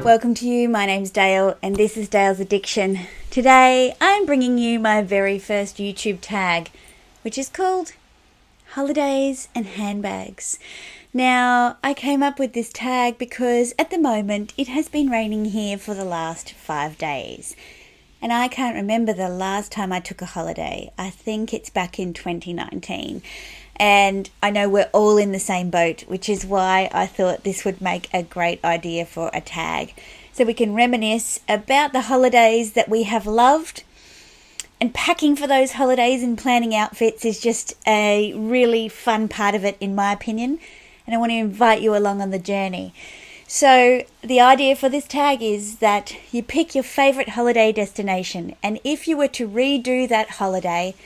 Welcome to you. My name's Dale and this is Dale's Addiction. Today I'm bringing you my very first YouTube tag, which is called Holidays and Handbags. Now, I came up with this tag because at the moment it has been raining here for the last 5 days. And I can't remember the last time I took a holiday. I think it's back in 2019. And I know we're all in the same boat, which is why I thought this would make a great idea for a tag. So we can reminisce about the holidays that we have loved. And packing for those holidays and planning outfits is just a really fun part of it, in my opinion. And I want to invite you along on the journey. So the idea for this tag is that you pick your favourite holiday destination. And if you were to redo that holiday,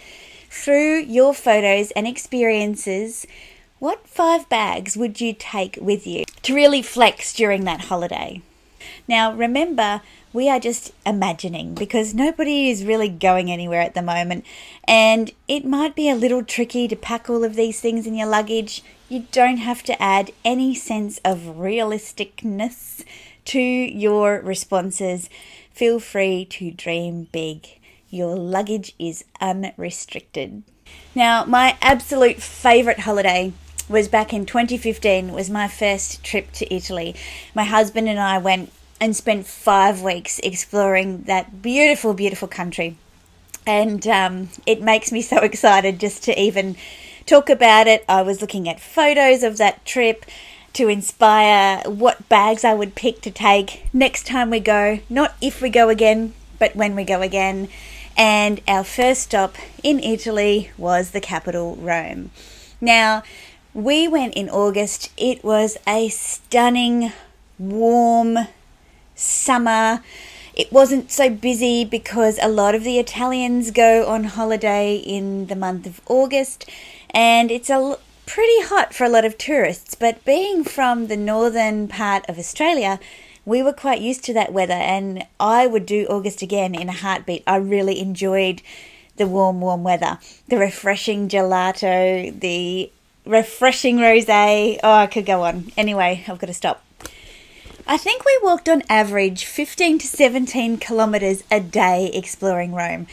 through your photos and experiences, what 5 bags would you take with you to really flex during that holiday? Now, remember, we are just imagining because nobody is really going anywhere at the moment. And it might be a little tricky to pack all of these things in your luggage. You don't have to add any sense of realisticness to your responses. Feel free to dream big. Your luggage is unrestricted. Now, my absolute favourite holiday was back in 2015. It was my first trip to Italy. My husband and I went and spent 5 weeks exploring that beautiful, beautiful country. And it makes me so excited just to even talk about it. I was looking at photos of that trip to inspire what bags I would pick to take next time we go. Not if we go again, but when we go again. And our first stop in Italy was the capital, Rome. Now, we went in August. It was a stunning, warm summer. It wasn't so busy because a lot of the Italians go on holiday in the month of August. And it's pretty hot for a lot of tourists. But being from the northern part of Australia, we were quite used to that weather, and I would do August again in a heartbeat. I really enjoyed the warm, warm weather, the refreshing gelato, the refreshing rosé. Oh, I could go on. Anyway, I've got to stop. I think we walked on average 15 to 17 kilometres a day exploring Rome.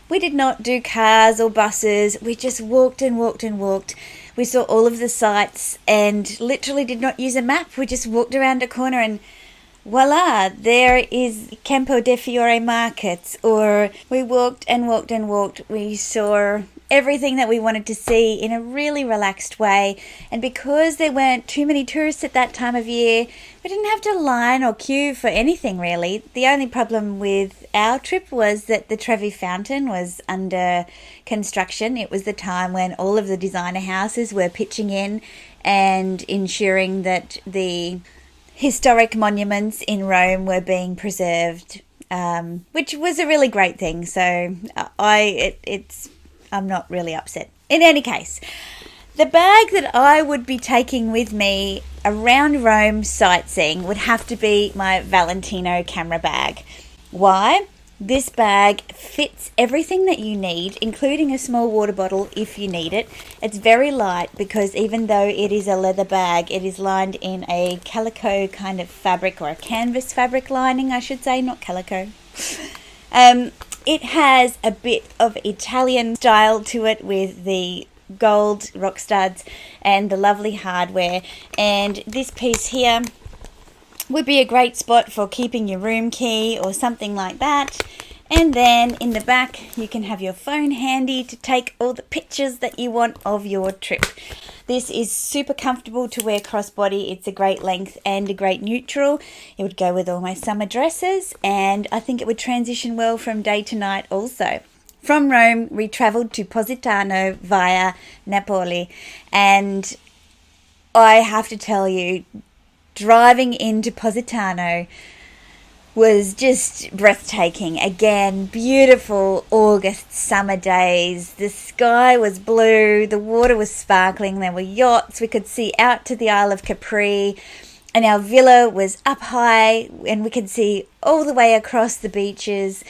We did not do cars or buses. We just walked and walked and walked. We saw all of the sights and literally did not use a map. We just walked around a corner and voila, there is Campo de Fiore markets. Or we walked and walked and walked. We saw everything that we wanted to see in a really relaxed way. And because there weren't too many tourists at that time of year, we didn't have to line or queue for anything really. The only problem with our trip was that the Trevi Fountain was under construction. It was the time when all of the designer houses were pitching in and ensuring that the historic monuments in Rome were being preserved, which was a really great thing. So I'm not really upset. In any case, the bag that I would be taking with me around Rome sightseeing would have to be my Valentino camera bag. Why? This bag fits everything that you need, including a small water bottle if you need it. It's very light because even though it is a leather bag, it is lined in a calico kind of fabric, or a canvas fabric lining, I should say, not calico. It has a bit of Italian style to it with the gold rock studs and the lovely hardware. And this piece here would be a great spot for keeping your room key or something like that. And then in the back you can have your phone handy to take all the pictures that you want of your trip. This is super comfortable to wear crossbody. It's a great length and a great neutral. It would go with all my summer dresses, and I think it would transition well from day to night also. From Rome, we travelled to Positano via Napoli, and I have to tell you, driving into Positano was just breathtaking. Again, beautiful August summer days. The sky was blue, the water was sparkling, there were yachts. We could see out to the Isle of Capri, and our villa was up high and we could see all the way across the beaches.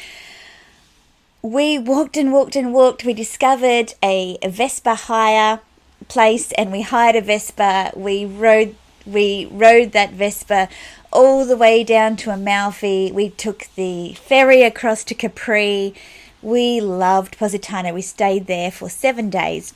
We walked and walked and walked. We discovered a Vespa hire place and we hired a Vespa. We rode We rode that Vespa all the way down to Amalfi. We took the ferry across to Capri. We loved Positano. We stayed there for 7 days.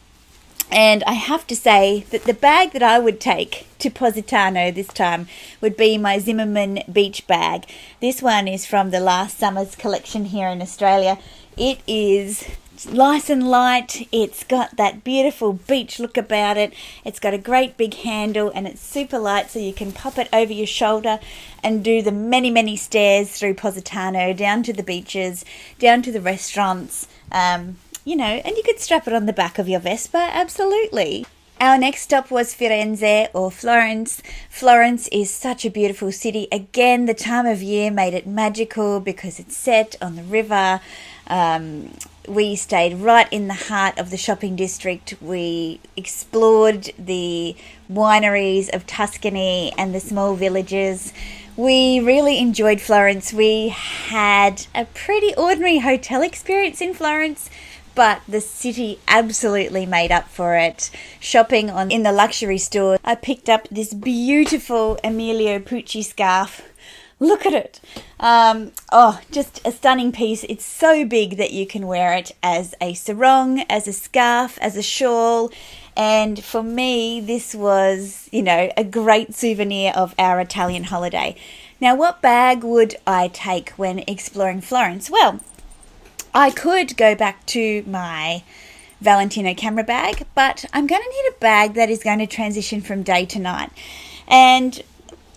And I have to say that the bag that I would take to Positano this time would be my Zimmermann beach bag. This one is from the last summer's collection here in Australia. It is nice and light. It's got that beautiful beach look about it. It's got a great big handle and it's super light, so you can pop it over your shoulder and do the many, many stairs through Positano, down to the beaches, down to the restaurants, and you could strap it on the back of your Vespa, absolutely. Our next stop was Firenze or Florence. Florence is such a beautiful city. Again, the time of year made it magical because it's set on the river. We stayed right in the heart of the shopping district. We explored the wineries of Tuscany and the small villages. We really enjoyed Florence. We had a pretty ordinary hotel experience in Florence, but the city absolutely made up for it. Shopping in the luxury store, I picked up this beautiful Emilio Pucci scarf. Look at it. Just a stunning piece. It's so big that you can wear it as a sarong, as a scarf, as a shawl. And for me, this was, a great souvenir of our Italian holiday. Now, what bag would I take when exploring Florence? Well, I could go back to my Valentino camera bag, but I'm going to need a bag that is going to transition from day to night. And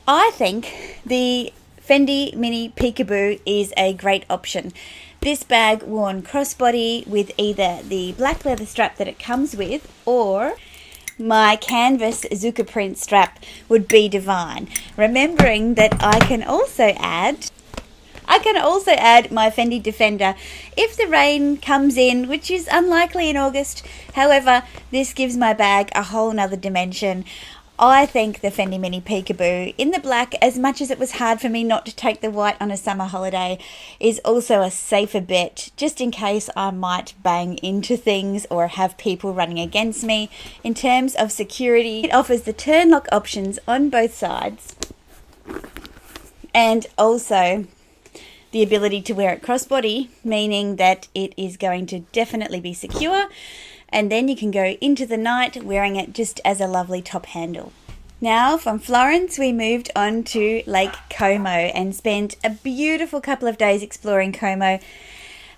I think the Fendi Mini Peekaboo is a great option. This bag worn crossbody with either the black leather strap that it comes with or my canvas Zucca print strap would be divine. Remembering that I can also add my Fendi Defender if the rain comes in, which is unlikely in August. However, this gives my bag a whole nother dimension. I think the Fendi Mini Peekaboo in the black, as much as it was hard for me not to take the white on a summer holiday, is also a safer bet, just in case I might bang into things or have people running against me. In terms of security, it offers the turn lock options on both sides and also the ability to wear it crossbody, meaning that it is going to definitely be secure, and then you can go into the night wearing it just as a lovely top handle. Now from Florence we moved on to Lake Como and spent a beautiful couple of days exploring Como,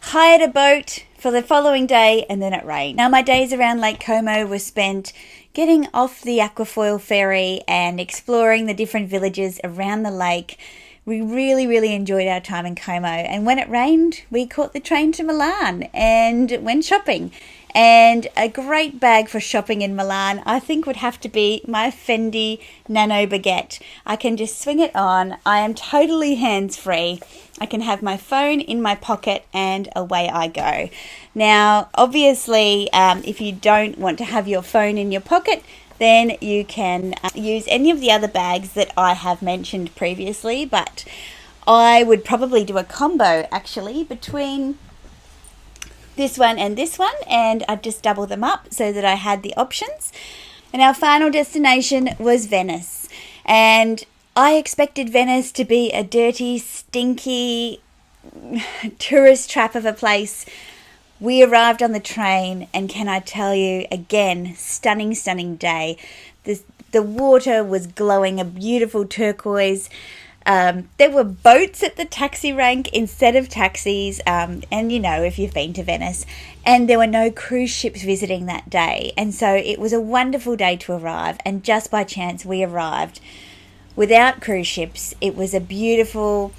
hired a boat for the following day, and then it rained. Now my days around Lake Como were spent getting off the Aquafoil ferry and exploring the different villages around the lake. We really, really enjoyed our time in Como, and when it rained, we caught the train to Milan and went shopping. And a great bag for shopping in Milan, I think, would have to be my Fendi Nano Baguette. I can just swing it on. I am totally hands-free. I can have my phone in my pocket and away I go. Now, obviously, if you don't want to have your phone in your pocket, then you can use any of the other bags that I have mentioned previously, but I would probably do a combo actually between this one, and I'd just double them up so that I had the options. And our final destination was Venice, and I expected Venice to be a dirty, stinky tourist trap of a place. We arrived on the train, and can I tell you, again, stunning, stunning day. The water was glowing a beautiful turquoise. There were boats at the taxi rank instead of taxis, and if you've been to Venice, and there were no cruise ships visiting that day. And so it was a wonderful day to arrive, and just by chance we arrived without cruise ships. It was a beautiful,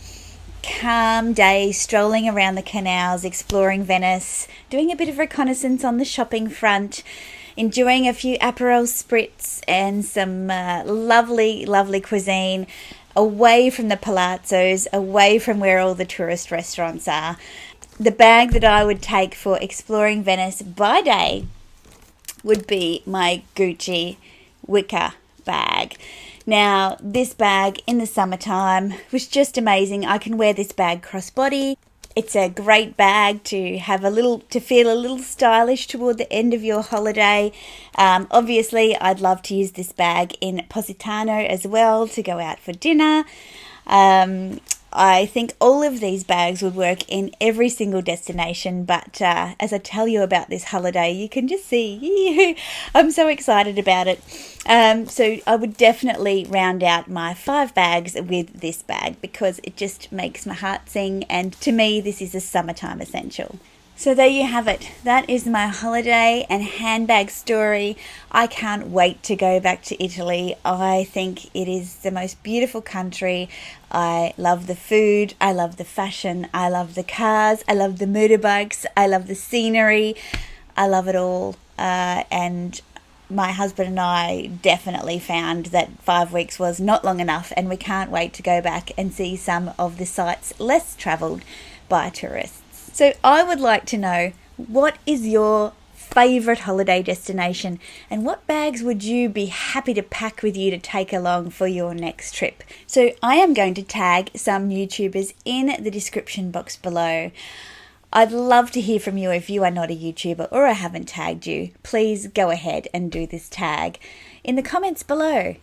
calm day, strolling around the canals, exploring Venice, doing a bit of reconnaissance on the shopping front, enjoying a few Aperol Spritz and some lovely, lovely cuisine, away from the palazzos, away from where all the tourist restaurants are. The bag that I would take for exploring Venice by day would be my Gucci Wicker Bag. Now, this bag in the summertime was just amazing. I can wear this bag crossbody. It's a great bag to have to feel a little stylish toward the end of your holiday. Obviously, I'd love to use this bag in Positano as well to go out for dinner. I think all of these bags would work in every single destination, but as I tell you about this holiday, you can just see I'm so excited about it. So I would definitely round out my 5 bags with this bag because it just makes my heart sing, and to me this is a summertime essential. So there you have it. That is my holiday and handbag story. I can't wait to go back to Italy. I think it is the most beautiful country. I love the food. I love the fashion. I love the cars. I love the motorbikes. I love the scenery. I love it all. And my husband and I definitely found that 5 weeks was not long enough, and we can't wait to go back and see some of the sites less travelled by tourists. So I would like to know, what is your favourite holiday destination, and what bags would you be happy to pack with you to take along for your next trip? So I am going to tag some YouTubers in the description box below. I'd love to hear from you if you are not a YouTuber or I haven't tagged you. Please go ahead and do this tag in the comments below.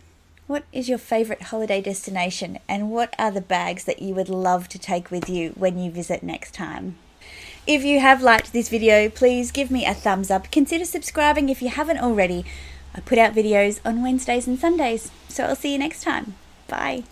What is your favourite holiday destination, and what are the bags that you would love to take with you when you visit next time? If you have liked this video, please give me a thumbs up. Consider subscribing if you haven't already. I put out videos on Wednesdays and Sundays, so I'll see you next time. Bye.